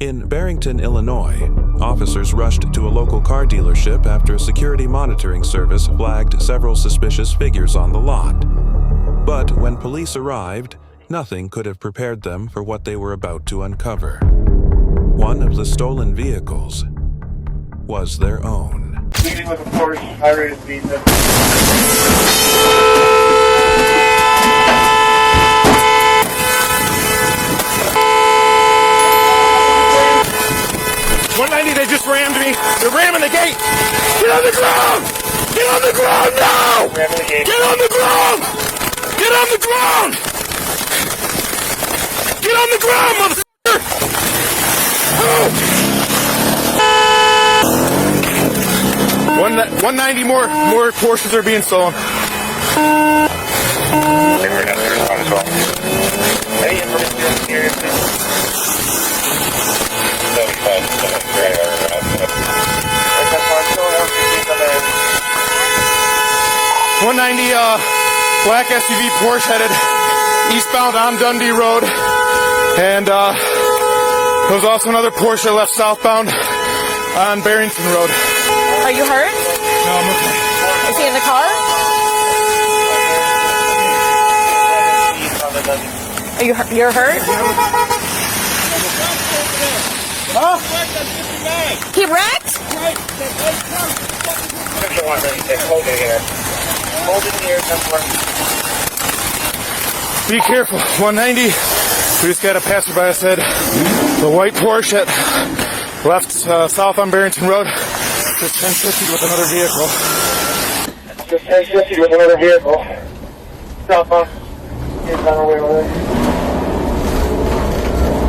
In Barrington, Illinois, officers rushed to a local car dealership after a security monitoring service flagged several suspicious figures on the lot. But when police arrived, nothing could have prepared them for what they were about to uncover. One of the stolen vehicles was their own. Leading with a Porsche, high rate of speed. 190, they just rammed me. They're ramming the gate. Get on the ground! Get on the ground now! Ramming the gate. Get on the ground! Get on the ground! Get on the ground, motherfucker! Oh. 190 more Porsches are being stolen. They were not there as well. Any information here? 190 black SUV Porsche headed eastbound on Dundee Road, and there was also another Porsche that left southbound on Barrington Road. Are you hurt? No, I'm okay. Is he in the car? You're hurt? Huh? He wrecked? Hold it here. Hold it here somewhere. Be careful. 190. We just got a passerby that said the white Porsche that left south on Barrington Road just 1050 with another vehicle. Just 1050 with another vehicle. Southbound. He's on our way over there.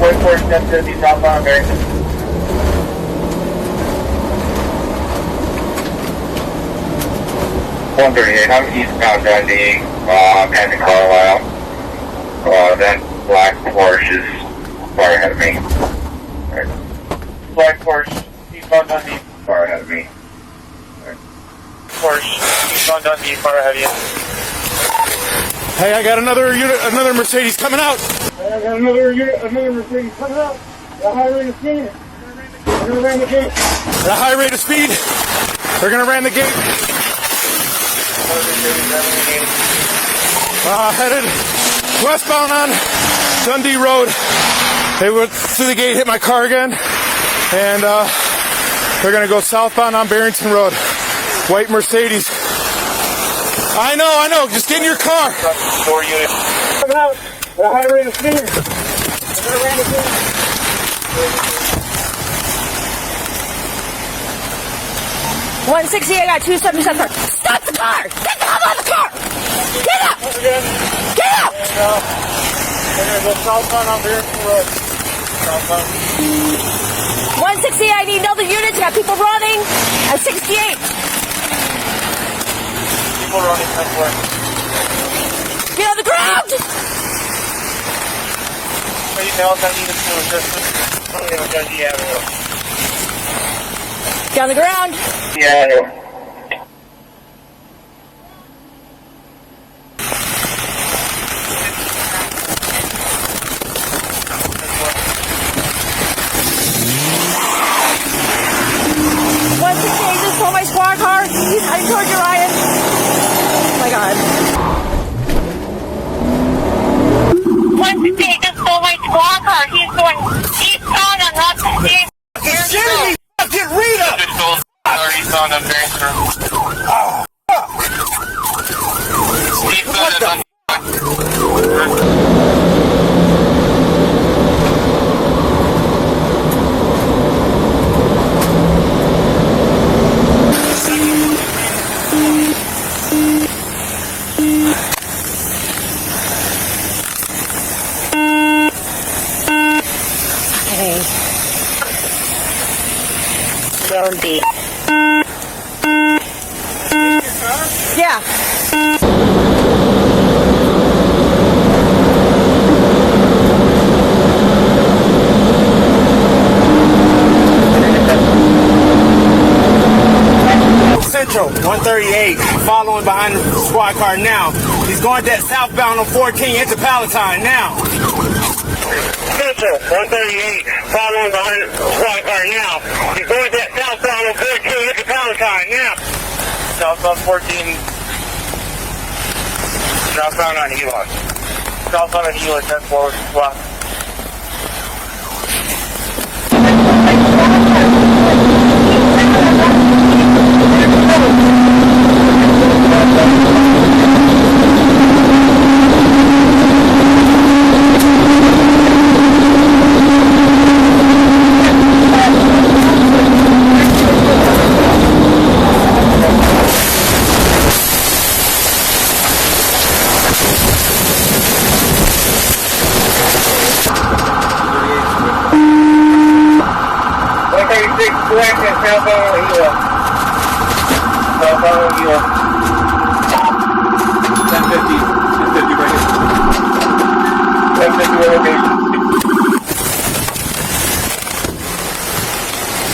White Porsche 1050 southbound Barrington. I'm eastbound Dundee, and Carlisle. Then black Porsche is far ahead of me. Right. Black Porsche, eastbound Dundee, far ahead of me. Right. Porsche, eastbound Dundee, far ahead of you. Hey, I got another Mercedes coming out. I got another Mercedes coming out. The high rate of speed. They're gonna ram the gate. At a high rate of speed. They're gonna ram the gate. Headed westbound on Dundee Road. They went through the gate, hit my car again, and they're gonna go southbound on Barrington Road. White Mercedes. I know. Just get in your car. 4 units. Coming out. The high rate of speed. They're gonna ram the gate. 160, I got 277. Stop the car! Get the hell out of the car! Get up! Get up! They're going to go southbound on Barrington Road. Southbound. 160, I need another unit. Got people running at 68. People running somewhere. Get on the ground! Anything else I need to do assistance? Dundee Avenue. Get on the ground. Yeah, I know. Just stole my squad car. He's heading towards you, Ryan. Oh my god. 160 just stole my squad car. He's going eastbound on North Dundee. Get Rita! Eastbound on Barrington. Oh, Eastbound on Dundee. Yeah. Central, 138, following behind the squad car now. He's going that southbound on 14 into Palatine now. Central 138, following behind the squad car now. He's going that southbound on 14, look at pound car now. Southbound 14. Southbound on Eli. Southbound on Eli, 10 forward, left.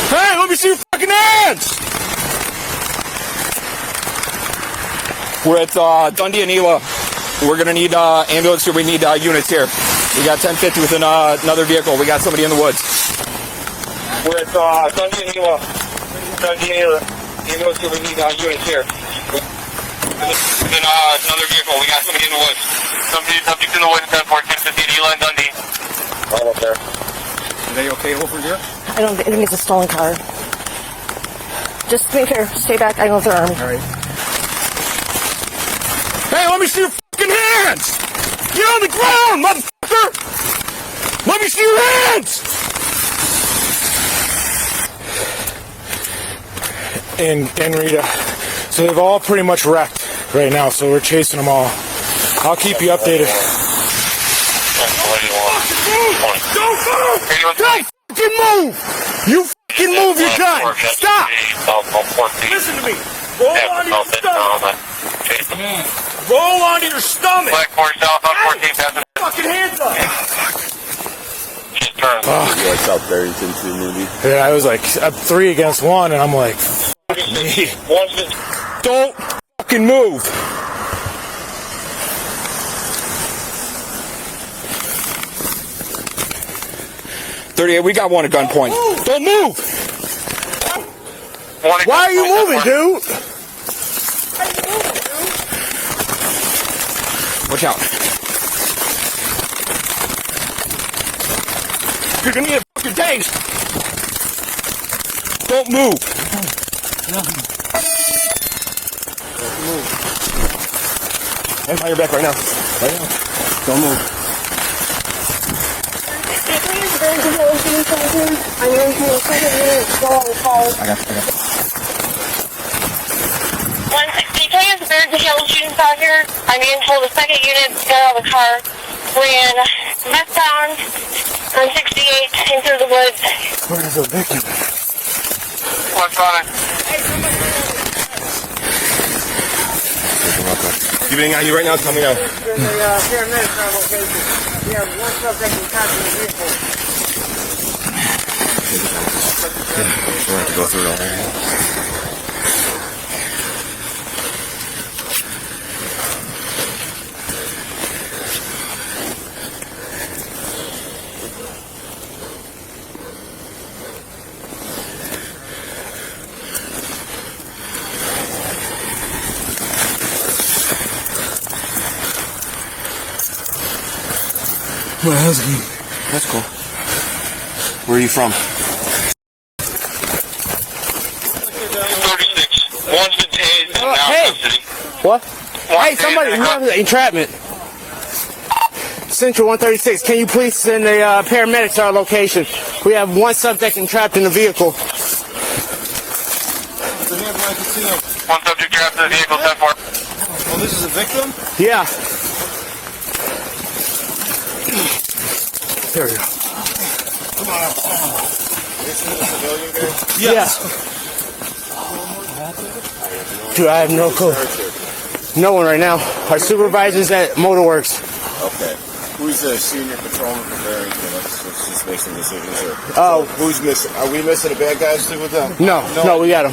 Hey, let me see your fucking hands! We're at Dundee and Ela. We're gonna need ambulance here. We need units here. We got 1050 with another vehicle. We got somebody in the woods. We're at Dundee and Ela. Dundee and Ela. Ambulance here. We need units here. Within another vehicle. We got somebody in the woods. Subject in the woods. 10-14, 15, Ela and Dundee. All up there. Are they okay over here? I don't think it's a stolen car. Just make sure. Stay back. I know if they're armed. All right. Hey, let me see your fucking hands! Get on the ground, motherfucker! Let me see your hands! And Rita, so they've all pretty much wrecked right now, so we're chasing them all. I'll keep you updated. Don't move! Don't fucking move! You fucking move your gun! Stop! Listen to me! Roll onto your stomach! Roll onto your stomach! Black 4 south on 14, passing. Fucking hands up! Just turn. You like South Barrington too, maybe? Yeah, I was like up 3 against 1, and I'm like, fuck me. Don't fucking move! We got one at gunpoint. Don't move! Why are you moving, dude? Watch out. You're gonna need a fucking taste. Don't move. I'm on your back right now. Right now. Don't move. I got you. 160K is a Barrington Police shooting out here. I'm being told the second unit got out of the car, ran westbound on 68 into the woods. Where is the victim? What's on it? You being on you right now? Tell me now. Paramedics on location. We have one suspect in contact with the vehicle. Yeah, we'll have to go through it all right. Well, how's he? That's cool. Where are you from? 36. One's been tased and now Hey! custody. What? One Hey, tased somebody, and we have entrapment. Central 136, can you please send the paramedics to our location? We have one subject entrapped in the vehicle. One subject trapped in the vehicle, 10-4. Oh, this is a victim? Yeah. There we go. Come on. This is a civilian guy? Yes. Yeah. Dude, I have no clue. No one right now. Our supervisor's at Motor Werks. Okay. Who's the senior patrolman for Barrington? Let's just make some decisions here. Oh. Who's missing? Are we missing the bad guys too with them? No, we got him.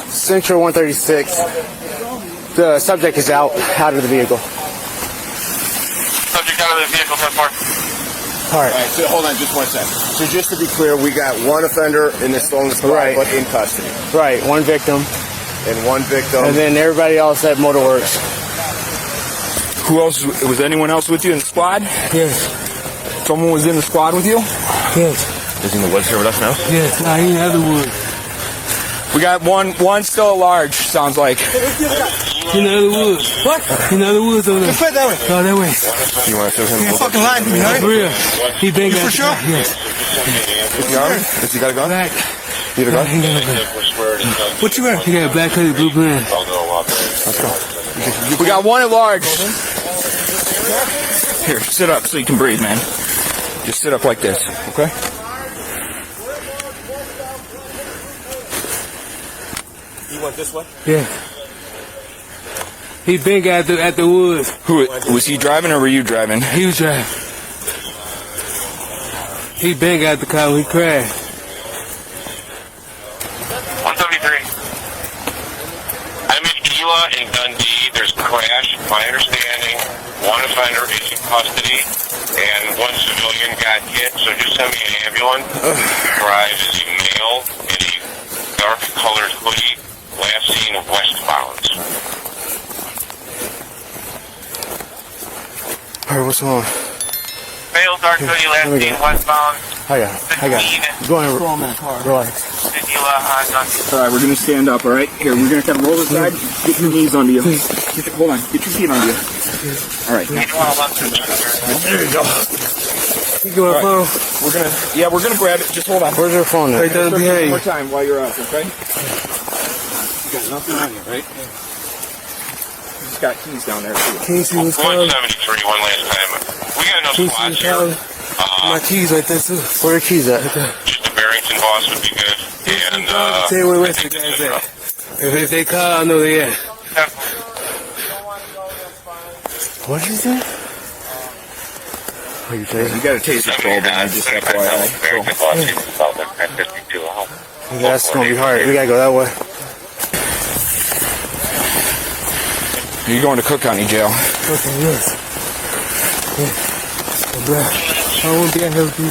Central 136. The subject is out of the vehicle. Subject out of the vehicle, 10-4. All right. All right, so hold on just 1 second. So just to be clear, we got one offender in the stolen squad, Right. but in custody. Right, one victim. And one victim. And then everybody else at Motor Werks. Who else? Was anyone else with you in the squad? Yes. Someone was in the squad with you? Yes. Is he in the woods here with us now? Yes. Nah, he in the other woods. We got one still at large, sounds like. In the other woods. What? In the other woods over there. Foot that way. Oh, that way. You want to show him? You ain't fucking lying to me, right? For real. He been You for sure? Yes. Is he armed? Has he got a gun? Black. You got a gun? He got a gun. What you wearing? He got a black hoodie, blue pants. Let's go. We got one at large. Here, sit up so you can breathe, man. Just sit up like this, okay? You went this way? Yeah. He been at the woods. Who was he driving or were you driving? He was driving. He been got the car when he crashed. 173. I'm in Gila in Dundee. There's a crash. My understanding, one offender is in custody, and one civilian got hit. So just send me an ambulance. Drive is a male in a dark-colored hoodie. Last seen westbound. All right, what's going on? Male dark hoodie, last seen westbound. I got it. Go ahead. Relax. Gila on Dundee. All right, we're going to stand up, all right? Here, we're going to kind of roll aside. Get your knees onto you. Hold on. Get your feet onto you. All right. There you go. You got a phone? We're going to grab it. Just hold on. Where's your phone at? Right there, one more time while you're up, okay? You got nothing on you, right? You just got keys down there, too. Keys in his car. 173, one last time. We got no Keys in squads his here. car. My keys right there, too. Where are the keys at? Just the Barrington boss would be good. And, Say where the guys at. If they call, I know they at. What did you say? What you say? You got a taser probe on you, just FYI. Yeah, that's gonna be hard. We gotta go that way. You're going to Cook County Jail. Okay, yes. Yeah. I won't be out here with you.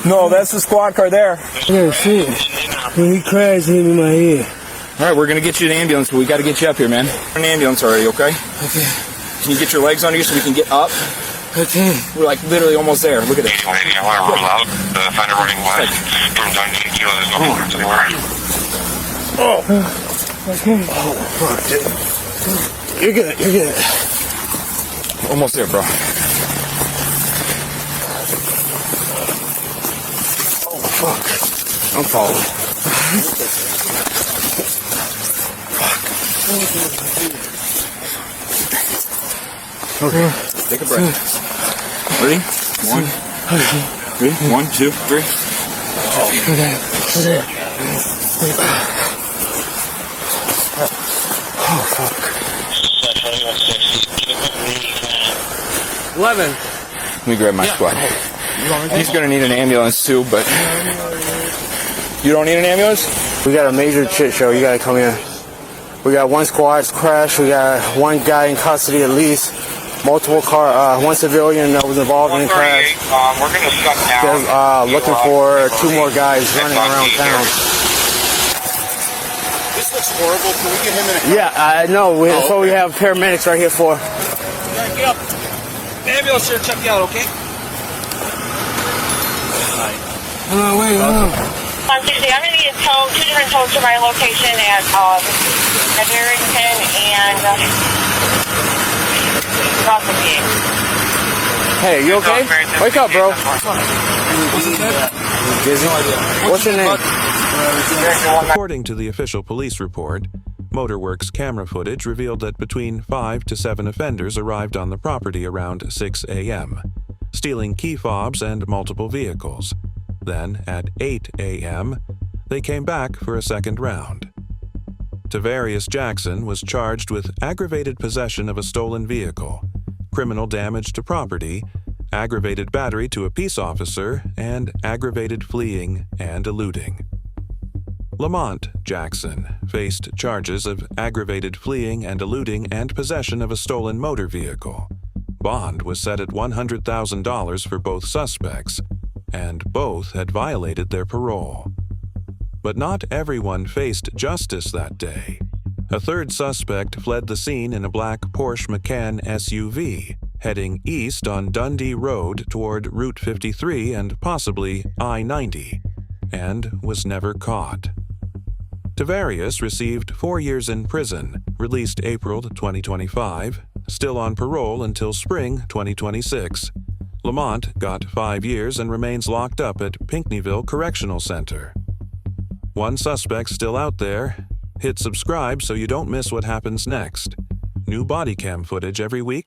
No, that's the squad car there. Yeah, shit. When he crashed, he hit me in my head. All right, we're going to get you an ambulance, but we got to get you up here, man. An ambulance already, okay? Okay. Can you get your legs under you so we can get up? Okay. We're like literally almost there. Look at it. I want to rule out the offender running west from Dundee and Gila. There's no harm anywhere. Okay. Oh, fuck, dude. You're good. You're good. Almost there, bro. Oh, fuck. I'm following. Okay. Take a breath. Ready? 1, 3. 1, 2, 3. Okay. Oh, fuck. 11. Let me grab my squad. He's going to need an ambulance too, but... You don't need an ambulance? We got a major shit show. You gotta come in. We got one squad crash. We got one guy in custody at least. Multiple one civilian that was involved in the crash. We're going to shut down. Looking for 2 more guys running around town. This looks horrible. Can we get him in a... Yeah, I know. That's what we have paramedics right here for. Get up. The ambulance here, check you out, okay? No, wait, no. 160, I'm going to need a tow, 2 different tows to my location at Barrington and Horrifically. Hey, you okay? Wake up, bro. Dizzy? What's your name? According to the official police report, Motor Werks camera footage revealed that between 5 to 7 offenders arrived on the property around 6 a.m., stealing key fobs and multiple vehicles. Then, at 8 a.m., they came back for a second round. Tavarius Jackson was charged with aggravated possession of a stolen vehicle, criminal damage to property, aggravated battery to a peace officer, and aggravated fleeing and eluding. Lamont Jackson faced charges of aggravated fleeing and eluding and possession of a stolen motor vehicle. Bond was set at $100,000 for both suspects, and both had violated their parole. But not everyone faced justice that day. A third suspect fled the scene in a black Porsche Macan SUV, heading east on Dundee Road toward Route 53 and possibly I-90, and was never caught. Tavarius received 4 years in prison, released April 2025, still on parole until spring 2026. Lamont got 5 years and remains locked up at Pinckneyville Correctional Center. One suspect still out there. Hit subscribe so you don't miss what happens next. New Bodycam footage every week